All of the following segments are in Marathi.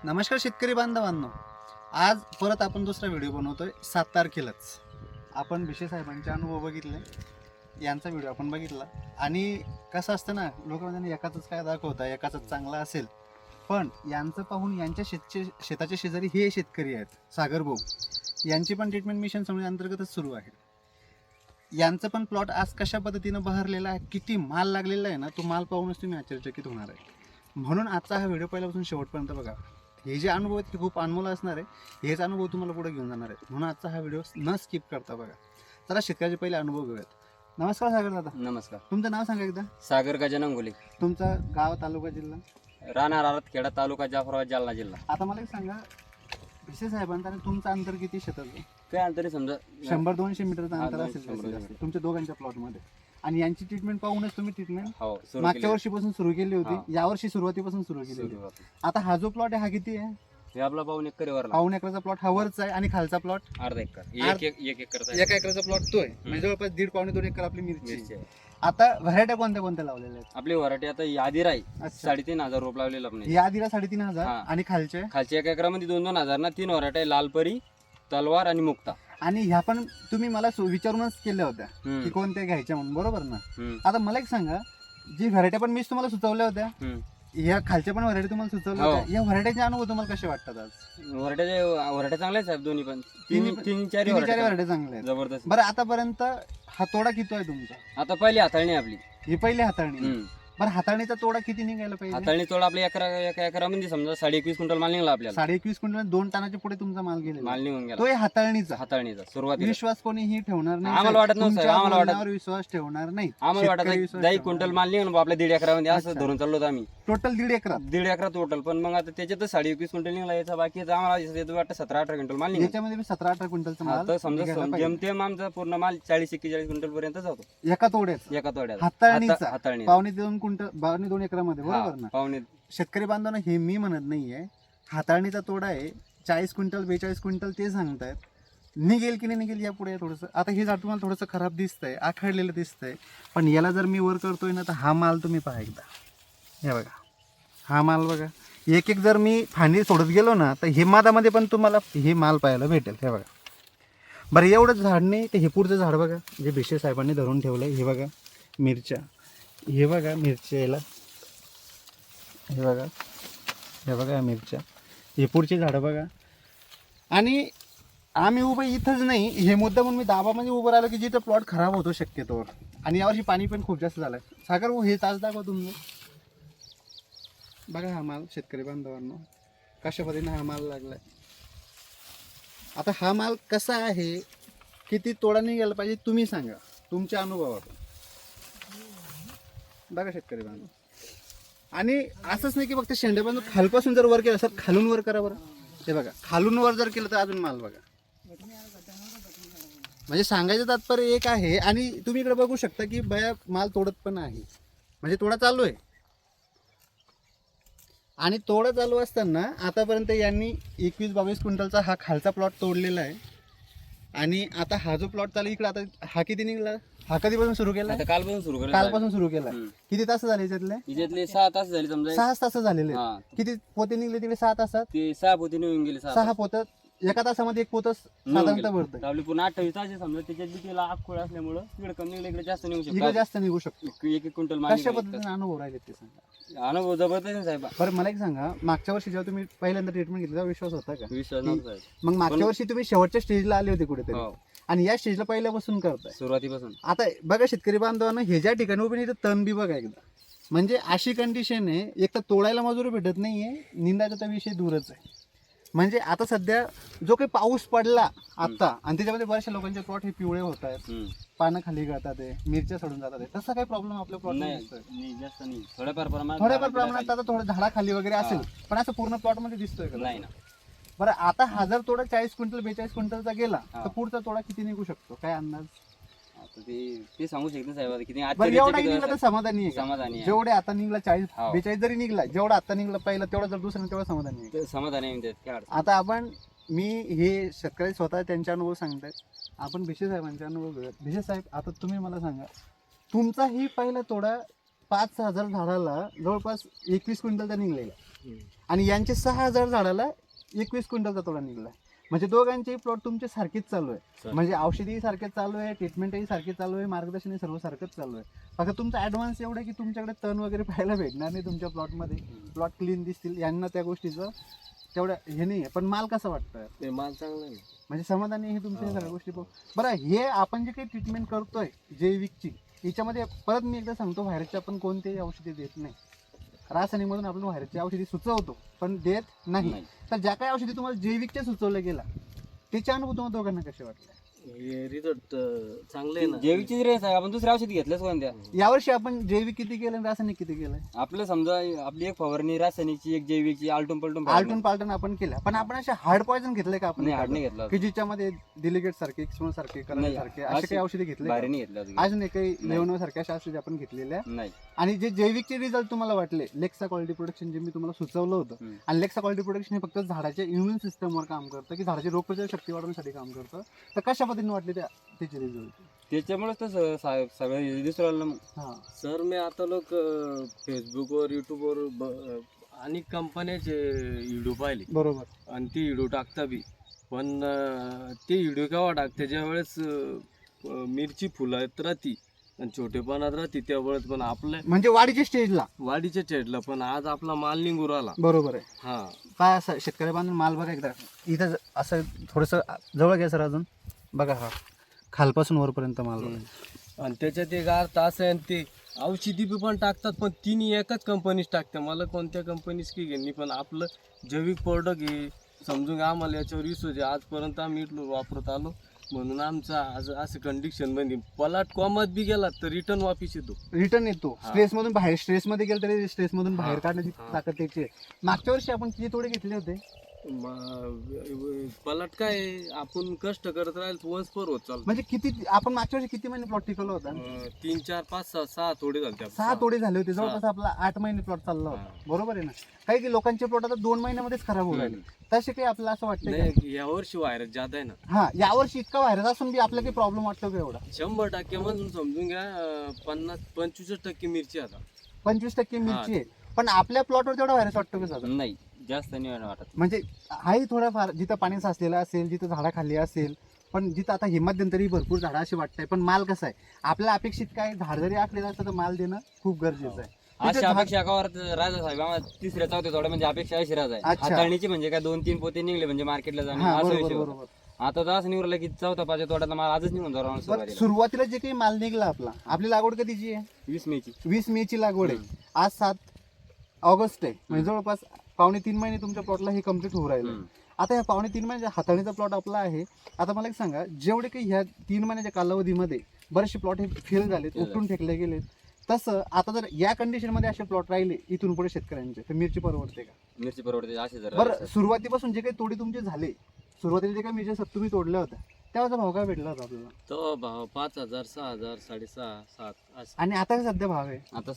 नमस्कार शेतकरी बांधवांनो, आज परत आपण दुसरा व्हिडिओ बनवतोय 7 तारखेलाच. आपण भिशे साहेबांचे अनुभव बघितले, यांचा व्हिडिओ आपण बघितला. आणि कसं असतं ना, लोक म्हणजे एकाच काय दाखवता, एकाच चांगला असेल, पण यांचं पाहून यांच्या शेताच्या शेजारी हे शेतकरी आहेत सागर भाऊ, यांची पण ट्रीटमेंट मिशन समूह अंतर्गतच सुरू आहे. यांचं पण प्लॉट आज कशा पद्धतीनं बहरलेला आहे, किती माल लागलेला आहे ना, तो माल पाहूनच तुम्ही आश्चर्यचकित होणार आहे. म्हणून आजचा हा व्हिडिओ पहिल्यापासून शेवटपर्यंत बघा. हे जे अनुभव आहेत ते खूप अनमोल असणार आहे. हेच अनुभव तुम्हाला पुढे घेऊन जाणार आहे. म्हणून आजचा हा व्हिडिओ न स्किप करता बघा. चला शेतकऱ्याचे पहिले अनुभव घेऊयात. नमस्कार सागर दादा. नमस्कार. तुमचं नाव सांगा एकदा. सागर गजानन घोले, तुमचं गाव, तालुका, जिल्हा. राहणार आरतखेडा, तालुका जाफराबाद, जालना जिल्हा. आता मला एक सांगा, भिसे साहेबांचं आणि तुमचं अंतर किती शेताचं? काय अंतरी समजा 100-200 मीटरचं अंतर 200 असेल मीटर. जास्तीत जास्त तुमच्या दोघांच्या प्लॉटमध्ये. आणि यांची ट्रीटमेंट पाहूनच तुम्ही ट्रीटमेंट हो सुरू मागच्या केली. वर्षीपासून सुरू केली होती, हा. यावर्षी सुरुवातीपासून सुरू केली होती. आता हा जो प्लॉट आहे हा किती आहे? हे आपला पाऊन एकर वरला, पाऊण एकराचा प्लॉट हा वरचा आहे आणि खालचा प्लॉट अर्धा एकर, एक एकरचा एका एकराचा प्लॉट तो आहे. म्हणजे जवळपास 1.5-2 एकर आपली मिरची मिरची आहे. आहे. आता व्हरायट्या कोणत्या कोणत्या लावलेल्या आहेत? आपली वराठी आता यादी राही अच्छा. 3,500 रोप लावलेलं आपण. या आधीला 3,500 हा. आणि खालचे. खालच्या एका एकरामध्ये 2-2 हजार ना 3 वराठी, लालपरी, तलवार आणि मुक्ता. आणि ह्या पण तुम्ही मला विचारूनच केल्या होत्या हम्म. की कोणत्या घ्यायच्या म्हणून, बरोबर ना? हम्म. आता मला एक सांगा, जी व्हरायट्या पण मीच तुम्हाला सुचवल्या होत्या, हम्म. ह्या खालच्या पण व्हरायटी तुम्हाला सुचवल्या हो. होत्या, या व्हरायटीचे अनुभव तुम्हाला कसे वाटतात आज? वराठ्या चांगल्या साहेब, दोन्ही पण तिन्ही- 3-4 तिन्ही चार व्हरायटी चांगल्या आहेत. जबरदस्त. बरं, आतापर्यंत हा तोडा किती आहे तुमचा? आता पहिली हाताळणी आपली. ही पहिली हाताळणी. हम्म. बरं, हाताळणीचा तोडा किती निघायला पाहिजे? हाताळणी तोडा आपल्या एका एकरामध्ये समजा 21.5 क्विंटल माल निघाला आपल्याला. 21.5 क्विंटल 2 टनाच्या पुढे तुमचा माल गेलेला माल आहे. निघून गेला तो आहे हाताळणीचा. हाताळणीचा सुरुवातीला. विश्वास कोणीही ठेवणार नाही. आम्हाला वाटत नव्हतं, तुमच्या आम्हाला वाटत- बोलण्यावर विश्वास ठेवणार नाही. आम्हाला वाटत शेतकरी विश्वास 10 ठेवणार क्विंटल नाही. माल निघून आपल्या 1.5 एकरामध्ये असं अच्छा. धरून चाललो होतो आम्ही. टोटल 1.5 एकरात. 1.5 एकरा टोटल, पण मग आता त्याच्यातच 21.5 क्विंटल निघाला. याचा बाकी आम्हाला वाटतं 17-18 क्विंटल माल निघाला. याच्यामध्ये 17-18 क्विंटलचा माल आता समजा निघायला पाहिजे. जेमतेम आमचा पूर्ण माल 40-41 क्विंटल पर्यंत जातो एका तोड्याचा एका तोड्यात. हाताळणीचा हाताळणी 2.5 क्विंटल 2.5 एकरामध्ये, बरोबर ना? पावणे. शेतकरी बांधवांना हे मी म्हणत नाहीये, हाताळणीचा तोडा आहे. 40 क्विंटल 42 क्विंटल ते सांगतायत. निघेल की नाही निघेल यापुढे थोडंसं. आता हे झाड तुम्हाला थोडंसं खराब दिसतंय, आखडलेलं दिसतंय, पण याला जर मी वर करतोय ना, तर हा माल तुम्ही पहा एकदा. हे बघा, हा माल बघा. एक एक जर मी फांदी सोडत गेलो ना, तर हे मादामध्ये पण तुम्हाला हे माल पाहायला भेटेल. हे बघा. बरं, एवढंच झाड नाही तर हे पुढचं झाड बघा, जे भिशे साहेबांनी धरून ठेवलंय. हे बघा मिरच्या, हे बघा मिरच्या, याला हे बघा, हे बघा मिरच्या, हे पुढची झाडं बघा. आणि आम्ही उभं इथंच नाही, हे मुद्दा म्हणून मी दाबामध्ये उभं राहिलो की जिथं प्लॉट खराब होतो शक्यतोवर. आणि यावर्षी पाणी पण खूप जास्त झालं आहे. सागर भाऊ, हे तास दाखवा तुमचं. बघा हा माल शेतकरी बांधवांनो, कशा पद्धतीने हा माल लागलाय. आता हा माल कसा आहे, किती तोडा निघायला पाहिजे तुम्ही सांगा तुमच्या अनुभवातून. बघा शेतकरी बांधव. आणि असंच नाही की फक्त शेंड्यापासून खालपासून जर वर केलं, असं खालून वर करा बरं. हे बघा, खालून वर जर केलं तर अजून माल बघा. म्हणजे सांगायचं तात्पर्य एक आहे. आणि तुम्ही इकडे बघू शकता की बया माल तोडत पण आहे, म्हणजे तोडा चालू आहे. आणि तोडा चालू असताना आतापर्यंत यांनी 21-22 क्विंटलचा हा खालचा प्लॉट तोडलेला आहे. आणि आता हा जो प्लॉट चालू इकडे, आता हा किती निघाला, हा कधीपासून सुरू केला? आता कालपासून सुरू केलं. कालपासून सुरू केला. हम्म. किती तास झाले याच्यातले? याच्यातले 6 तास झाले समजा. 6 तास झालेले आहेत. हा. किती पोते निघले तिकडे 6 तासात? ते 6 पोती निघून गेले. 6 पोतं एका तासामध्ये एक पोतं साधारणतः भरतं. आपली पुन्हा 28 तास आहे समजा. त्याच्यात बी त्याला आखोळ असल्यामुळं तिकडे कमी निघलं, इकडे जास्त निघू इकडे शकतो. जास्त निघू शकतो. एक क्विंटल माल कशा निघाला. पद्धतीने अनुभव राहिले ते सांगा. अनुभव जबरदस्त आहे साहेब. बरं, मला एक सांगा, मागच्या वर्षी जेव्हा तुम्ही पहिल्यांदा ट्रीटमेंट घेतली तेव्हा विश्वास होता का? विश्वास नव्हता साहेब. मग मागच्या वर्षी तुम्ही शेवटच्या स्टेजला आले होते कुठेतरी, हो, आणि या स्टेजला पहिल्यापासून करताय. सुरुवातीपासून. आता बघा शेतकरी बांधवांना, हे ज्या ठिकाणी उभे इथं तण बी बघा एकदा. म्हणजे अशी कंडिशन आहे, एक तर तोडायला मजुरी भेटत नाहीये, निंदाचा तर विषय दूरच आहे. म्हणजे आता सध्या जो काही पाऊस पडला आता, आणि त्याच्यामध्ये बऱ्याचशा लोकांचे प्लॉट हे पिवळे होत आहेत, हम्म. पानं खाली गळतात आहे, मिरच्या सोडून जातात आहे. तसा काही प्रॉब्लेम आपल्या प्लॉट नाही दिसतोय? नाही, जास्त नाही. थोड्याफार प्रमाणात. थोड्याफार प्रमाणात आता थोडं झाडाखाली वगैरे असेल, पण असं पूर्ण प्लॉट मध्ये दिसतोय का? नाही ना. बरं, आता हा जर तोडा 40 क्विंटल 42 क्विंटलचा गेला हा. तर पुढचा तोडा किती निघू शकतो, काय अंदाज? आता ते सांगू शकतो साहेब. आता किती बरं, एवढा आश्चर्यचकित निघला तर असं- समाधानी आहे का? समाधानी आहे. जेवढे आता निघला 40 हो. 42 जरी निघला, जेवढा आता निघला पहिला तेवढा जर दुसरा तेवढा समाधानी आहे. ते समाधानी आहे म्हणतात. काय अडचण आता आपण, मी हे शेतकरी स्वतः त्यांचे अनुभव सांगतायत, आपण भिशे साहेबांचे अनुभव घेऊयात. भिशे साहेब, आता तुम्ही मला सांगा, तुमचा ही पहिला तोडा 5,000 झाडाला जवळपास 21 क्विंटलचा निघलेला. आणि यांचे 6,000 झाडाला 21 क्विंटलचा तोडा निघाला. म्हणजे दोघांचेही प्लॉट तुमचे सारखेच चालू आहे. म्हणजे औषधीही सारखेच चालू आहे, ट्रीटमेंटही सारखी चालू आहे, मार्गदर्शनही सर्व सारखंच चालू आहे. फक्त तुमचा ॲडव्हान्स एवढा आहे की तुमच्याकडे तण वगैरे पाहायला भेटणार नाही तुमच्या प्लॉटमध्ये. प्लॉट क्लीन दिसतील, यांना त्या गोष्टीचं तेवढं हे नाही आहे. पण माल कसा वाटतोय? माल चांगला आहे, म्हणजे समाधानी हे तुमच्या ह्या सगळ्या गोष्टी पाहू. बरं, हे आपण जे काही ट्रीटमेंट करतोय जैविकची, याच्यामध्ये परत मी एकदा सांगतो, व्हायरसची आपण कोणतेही औषधी देत नाही. रासायनिकमधून आपण व्हायरसची औषधी सुचवतो पण देत नाही. तर ज्या काही औषधी तुम्हाला जैविकच्या सुचवल्या गेला त्याचे अनुभव तुम्हाला दोघांना कसे वाटले? रिझल्ट चांगले आहे ना. जैविकची रेस आहे, आपण दुसरी औषधी घेतल्याच कोणत्या? यावर्षी आपण जैविक किती केलं आणि रासायनिक किती केलंय? आपलं समजा आपली एक फवारणी रासायनिकची, एक जैविकची, आलटून पलटून आलटून पालटून आपण केलं. पण आपण असे हार्ड पॉइझन घेतलंय का आपण? नाही, हाड नाही घेतला की ज्याच्यामध्ये दिलिगेट सारखे, एक्समोन सारखे, करंट सारखे असे काही औषधी घेतले? बाहेर नाही घेतला अजून. अजून काही लेवनो सारख्या अशा औषधी आपण घेतलेल्या. नाही. आणि जे जैविकचे रिझल्ट तुम्हाला वाटले, लेक्सा क्वालिटी प्रोडक्शन जे मी तुम्हाला सुचवलं होतं, आणि लेक्सा क्वालिटी प्रोडक्शन हे फक्त झाडाच्या इम्युन सिस्टमवर काम करतं, की झाडाची रोगप्रतिकारक शक्ती वाढवण्यासाठी काम करतं. तर कशा पद्धतीने वाटले त्याचे रिझल्ट? त्याच्यामुळेच तर सगळं दिसून राहिलं मग. हां सर मी आता लोक फेसबुकवर युट्यूबवर अनेक कंपन्याचे व्हिडिओ पाहिले बरोबर. आणि ते व्हिडिओ टाकता बी. पण ते व्हिडिओ केव्हा टाकते ज्यावेळेस मिरची फुलात राहती आणि छोटेपणात राहते त्यावेळेस. पण आपल्या म्हणजे वाढीच्या स्टेजला, वाढीच्या चेडला पण आज आपला माल निघून राहिला. बरोबर आहे. हा काय असं शेतकरी बांधून माल बघा एकदा इथं असं थोडंसं जवळ घ्या सर, अजून बघा, हा खालपासून वरपर्यंत माल बघा. आणि त्याच्यात एक अर्थ असं आहे आणि ते औषधी बी पण टाकतात पण तिन्ही एकाच कंपनीच टाकते. मला कोणत्या कंपनीच की घेणे, पण आपलं जैविक प्रोडक्ट हे समजून आम्हाला याच्यावर विश्वास आहे. आजपर्यंत आम्ही इथलं वापरत आलो म्हणून आमचा आज असं कंडिशन मध्ये पलाट कॉमात बी गेला तर रिटर्न वापिस येतो. रिटर्न येतो. स्ट्रेस मधून बाहेर, स्ट्रेस मध्ये गेलं तरी स्ट्रेस मधून बाहेर काढण्याची ताकद त्याची आहे. मागच्या वर्षी आपण किती तोडे घेतले होते? पलाट काय आपण कष्ट करत राहील वंश पर होत चालतो. म्हणजे किती आपण मागच्या वर्षी किती महिने प्लॉट टिकवला होता? 3 4 5 6 थोडे झाले. 6 तोडे झाले होते. जवळपास आपला 8 महिने प्लॉट चालला होता. बरोबर आहे ना? काही लोकांचे प्लॉट आता 2 महिन्यामध्येच खराब होऊ लागले. तसे काही आपलं असं वाटतं नाही या वर्षी व्हायरस जादा आहे ना. हा, यावर्षी इतका व्हायरस असून बी आपल्याला काही प्रॉब्लेम वाटतो का एवढा? 100% मधून समजून घ्या 50-25% मिरची आता. 25% मिरची आहे. पण आपल्या प्लॉटवर तेवढा व्हायरस वाटतो का साधा? नाही, जास्त नाही वाटत. म्हणजे हाही थोडाफार जिथं पाणी साचलेलं असेल, जिथं झाडाखाली असेल, पण जिथं आता मध्यंतरी भरपूर झाडं अशी वाटतंय. पण माल कसा आहे आपल्या अपेक्षित, काय झाड जरी आखलेलं असतं तर माल देणं खूप गरजेचं आहे. अशा अपेक्षा का राजा साहेब आम्हाला तिसऱ्या चौथ्या थोडं म्हणजे अपेक्षा अशी राजा आहे. अच्छा. हाताळणीची म्हणजे काय 2-3 पोते निघले म्हणजे मार्केटला जाणे हा, असं बरोबर विषय होता. बरोबर. आता तर असं निवडलं की चौथा 5 तोड्याचा माल आजच निघून जाणार बरं, सुरुवातीला. सुरुवातीला जे काही माल निघला आपली लागवड कधीची आहे? 20 मेची. 20 मेची लागवड आहे. आज 7 ऑगस्ट आहे. म्हणजे जवळपास 2.5-3 महिने तुमच्या प्लॉटला हे कम्प्लीट होऊ राहिलं. आता ह्या 2.5-3 महिन्याच्या हाताळणीचा प्लॉट आपला आहे. आता मला एक सांगा, जेवढे काही ह्या 3 महिन्याच्या कालावधीमध्ये बरेचसे प्लॉट हे फेल झालेत, उपटून फेकले गेले, तसं आता जर या कंडिशन मध्ये असे प्लॉट राहिले इथून पुढे शेतकऱ्यांचे, तर मिरची परवडते का? मिरची परवडते असे जर. बरं, सुरुवातीपासून जे काही तोडे तुमचे झाले, सुरुवातीला जे काही मिरच्या तुम्ही तोडल्या होत्या, त्याचा भाव काय भेटला होता आपल्याला? तो भाव 5,000 6,000 6,500 7 आणि आता काय सध्या भाव आहे? आता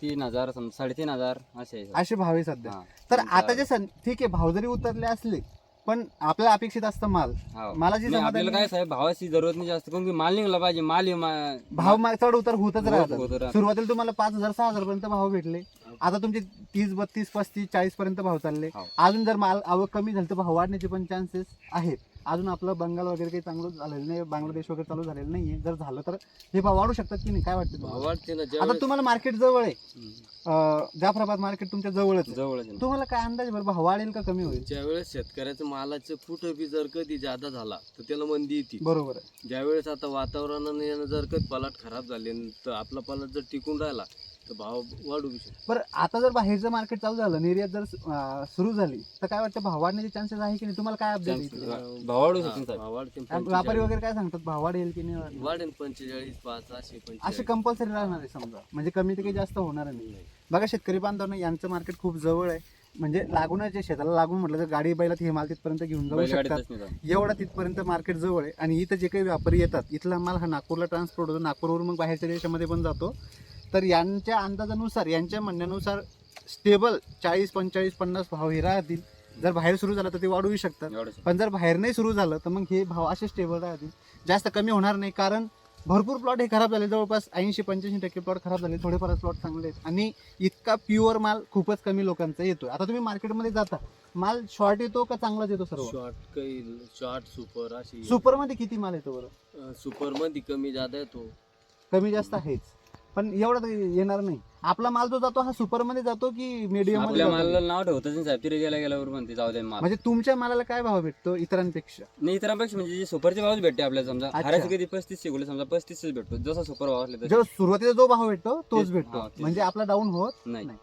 3,000 3,500 असे आहे. असे भाव आहे सध्या. हा. तर आता जे ठीक आहे, भाव जरी उतरले असले पण आपल्याला अपेक्षित असतं माल. हो. मालाची नाही, आपल्याला काय साहेब भावाची जरूरत नाही जास्त, कारण की माल निघला पाहिजे. माल भाव चढ उतार होतच होत राहतात. राहतं. सुरुवातीला तुम्हाला 5,000 6,000 पर्यंत भाव भेटले. आता तुमचे 30 32 35 40 पर्यंत भाव चालले. हो. अजून जर माल आवक कमी झाली तर भाव वाढण्याचे पण चान्सेस आहेत. अजून आपलं बंगाल वगैरे काही चांगलं झालेलं नाही, बांगलादेश वगैरे चालू झालेलं नाहीये. जर झालं तर हे भाव वाढू शकतात की नाही, काय वाटतं तुम्हाला? वाटते ना. आता तुम्हाला मार्केट जवळ आहे, जाफराबाद मार्केट तुमच्या जवळच आहे. जवळच आहे. तुम्हाला काय अंदाज बरं भाव वाढेल का कमी होईल? ज्यावेळेस शेतकऱ्याचं मालाचं कुठं बी जर कधी जादा झाला तर त्याला मंदी येते. बरोबर आहे. ज्यावेळेस आता वातावरणाने जर कधी पलाट खराब झाले तर आपला पलाट जर टिकून राहिला तर भाव वाढू बी शकतो. बरं, आता जर बाहेरचं मार्केट चालू झालं, निर्यात जर सुरू झाली, तर काय वाटतं भाव वाढण्याचे चान्सेस आहे की नाही? तुम्हाला काय अपडेट? भाव वाढू शकतो साहेब. भाव वाढते व्यापारी वगैरे काय सांगतात, भाव वाढेल की नाही वाढेल? वाढेल 45 5 असे 45. असे कंपल्सरी राहणार आहे समजा, म्हणजे कमी ते काही जास्त होणार नाही. बघा शेतकरी बांधवांना, यांचं मार्केट खूप जवळ आहे. म्हणजे लागूनच जे शेताला लागून म्हटलं तर गाडी बैलात हे माल तिथपर्यंत घेऊन जाऊ शकतात. बैलगाडीतच नाही जात. एवढा तिथपर्यंत मार्केट जवळ आहे. आणि इथं जे काही व्यापारी येतात, इथला माल हा नागपूरला ट्रान्सपोर्ट होतो, नागपूरवरून मग बाहेरच्या देशामध्ये पण जातो. तर यांच्या अंदाजानुसार, यांच्या म्हणण्यानुसार स्टेबल 40 45 50 भाव हे राहतील. जर बाहेर सुरू झालं तर ते वाढूही शकतात. एवढंच. पण जर बाहेर नाही सुरू झालं तर मग हे भाव असे स्टेबल राहतील, जास्त कमी होणार नाही. कारण भरपूर प्लॉट हे खराब झाले, जवळपास 80-85% प्लॉट खराब झाले, थोडेफार प्लॉट चांगले आहेत. आणि इतका प्युअर माल खूपच कमी लोकांचा येतोय. आता तुम्ही मार्केटमध्ये जाता, माल शॉर्ट येतो का चांगलाच येतो सर्व? शॉर्ट सुपर अशी सुपर मध्ये किती माल येतो बरं? सुपर मध्ये कमी जादा येतो. कमी जास्त आहेच, पण एवढा तर येणार नाही. आपला माल जो जातो हा सुपर मध्ये जातो की मीडियम मध्ये आपल्या जातो? मालाला नाव ठेवतच नाही साहेब, तिथे गेल्यावर म्हणते जाऊ दे माल. म्हणजे तुमच्या मालाला काय भाव भेटतो इतरांपेक्षा? नाही इतरांपेक्षा म्हणजे जे सुपरचे भावच भेटते आपल्याला. समजा अच्छा. हाराचे कधी 35 गुले समजा 35 भेटतो, जसा सुपर भाव असले जो सुरुवातीला जो भाव भेटतो तोच तेच- भेटतो, हा, तेच. म्हणजे आपला डाऊन होत नाही. नाही.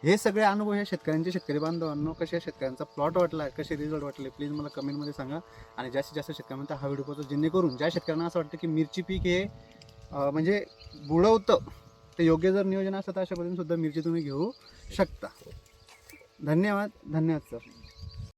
हे सगळे अनुभव ह्या शेतकऱ्यांचे, शेतकरी बांधवांनो, कशा शेतकऱ्यांचा प्लॉट वाटला, कसे रिझल्ट वाटले, प्लीज मला कमेंटमध्ये सांगा. आणि जास्तीत जास्त शेतकऱ्यांना हा व्हिडिओ पोहोचतो, जेणेकरून ज्या शेतकऱ्यांना असं वाटतं की मिरची पीक हे म्हणजे बुडवतं, ते योग्य जर नियोजन असतं तर अशा पद्धतीने सुद्धा मिरची तुम्ही घेऊ शकता. धन्यवाद सर.